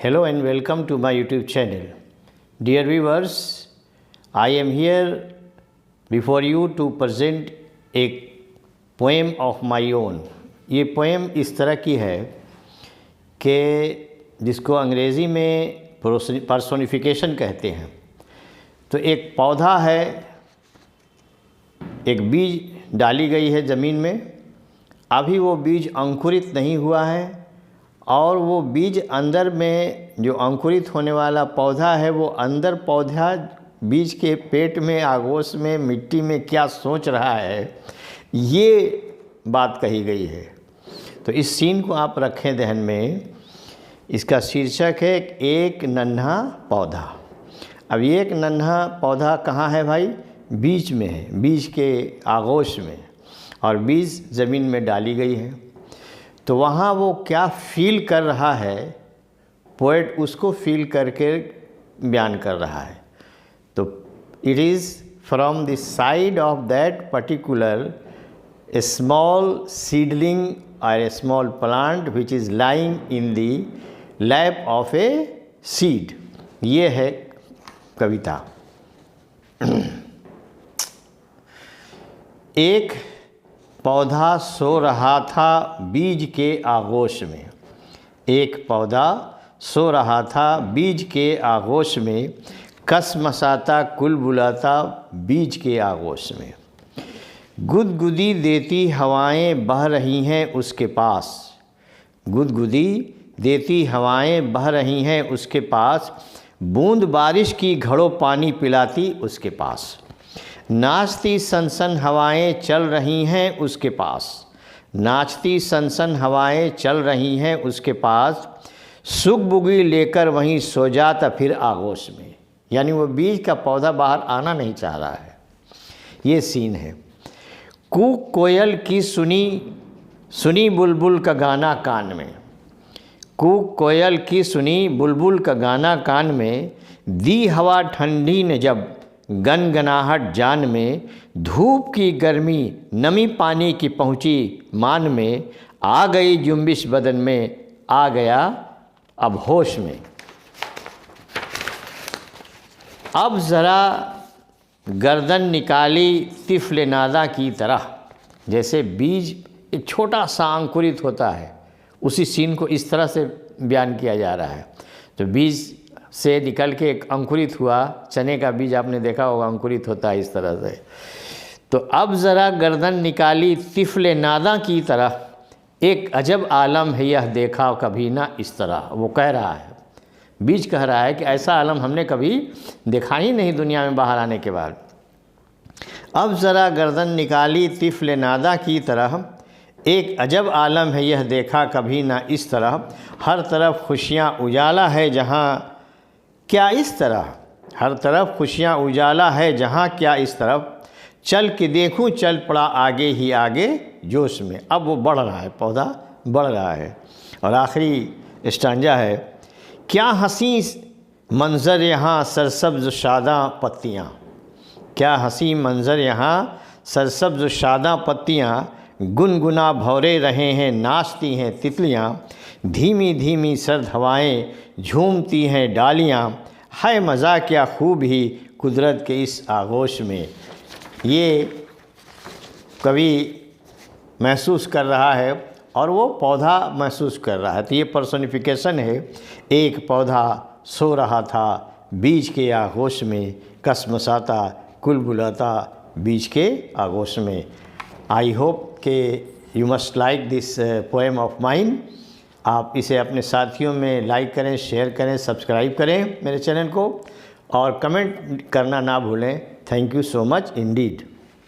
Hello and welcome to my YouTube channel. Dear viewers, I am here before you to present a poem of my own. ये poem इस तरह की है कि जिसको अंग्रेज़ी में personification कहते हैं। तो एक पौधा है, एक बीज डाली गई है ज़मीन में, अभी वो बीज अंकुरित नहीं हुआ है और वो बीज अंदर में जो अंकुरित होने वाला पौधा है वो अंदर पौधा बीज के पेट में, आगोश में, मिट्टी में क्या सोच रहा है, ये बात कही गई है। तो इस सीन को आप रखें ध्यान में। इसका शीर्षक है एक नन्हा पौधा। अब ये एक नन्हा पौधा कहाँ है भाई? बीज में है, बीज के आगोश में, और बीज ज़मीन में डाली गई है। तो वहाँ वो क्या फील कर रहा है, पोएट उसको फील करके बयान कर रहा है। तो it is from the side of that particular a small seedling और a small plant which is lying in the lap of a seed. ये है कविता। एक पौधा सो रहा था बीज के आगोश में। एक पौधा सो रहा था बीज के आगोश में, कसमसाता कुलबुलाता बीज के आगोश में। गुदगुदी देती हवाएं बह रही हैं उसके पास, गुदगुदी देती हवाएं बह रही हैं उसके पास, बूंद बारिश की घड़ों पानी पिलाती उसके पास। नाचती सनसन हवाएं चल रही हैं उसके पास, नाचती सनसन हवाएं चल रही हैं उसके पास, सुख बुगी लेकर वहीं सो जाता फिर आगोश में। यानी वो बीज का पौधा बाहर आना नहीं चाह रहा है। ये सीन है। कूक कोयल की सुनी बुलबुल का गाना कान में, कूक कोयल की सुनी बुलबुल का गाना कान में, दी हवा ठंडी ने जब गनगनाहट जान में, धूप की गर्मी नमी पानी की पहुँची मान में, आ गई जुम्बिश बदन में, आ गया अब होश में। अब ज़रा गर्दन निकाली तिफ़्ल नादा की तरह। जैसे बीज एक छोटा सा अंकुरित होता है, उसी सीन को इस तरह से बयान किया जा रहा है। तो बीज से निकल के एक अंकुरित हुआ, चने का बीज आपने देखा होगा अंकुरित होता है इस तरह से। तो अब ज़रा गर्दन निकाली तिफ़्ल नादा की तरह, एक अजब आलम है यह देखा कभी ना इस तरह। वो कह रहा है, बीज कह रहा है कि ऐसा आलम हमने कभी देखा ही नहीं दुनिया में बाहर आने के बाद। अब ज़रा गर्दन निकाली तिफ़्ल नादा की तरह, एक अजब आलम है यह देखा कभी ना इस तरह। हर तरफ खुशियाँ उजाला है जहाँ क्या इस तरह, हर तरफ खुशियाँ उजाला है जहाँ क्या इस तरफ, चल के देखूं चल पड़ा आगे ही आगे जोश में। अब वो बढ़ रहा है, पौधा बढ़ रहा है। और आखिरी स्टांजा है, क्या हंसी मंज़र यहाँ सरसब्ज़ शादा पत्तियाँ, क्या हंसी मंज़र यहाँ सरसब्ज़ शादा पत्तियाँ, गुनगुना भौरे रहे हैं नाचती हैं तितलियाँ, धीमी धीमी सर्द हवाएं झूमती हैं डालियाँ, है मज़ा क्या खूब ही कुदरत के इस आगोश में। ये कवि महसूस कर रहा है और वो पौधा महसूस कर रहा है। तो ये पर्सोनिफिकेशन है। एक पौधा सो रहा था बीज के आगोश में, कसमसाता कुलबुलाता बीज के आगोश में। आई होप कि you must like this poem of mine. आप इसे अपने साथियों में लाइक करें, शेयर करें, सब्सक्राइब करें मेरे चैनल को, और कमेंट करना ना भूलें। Thank you so much Indeed.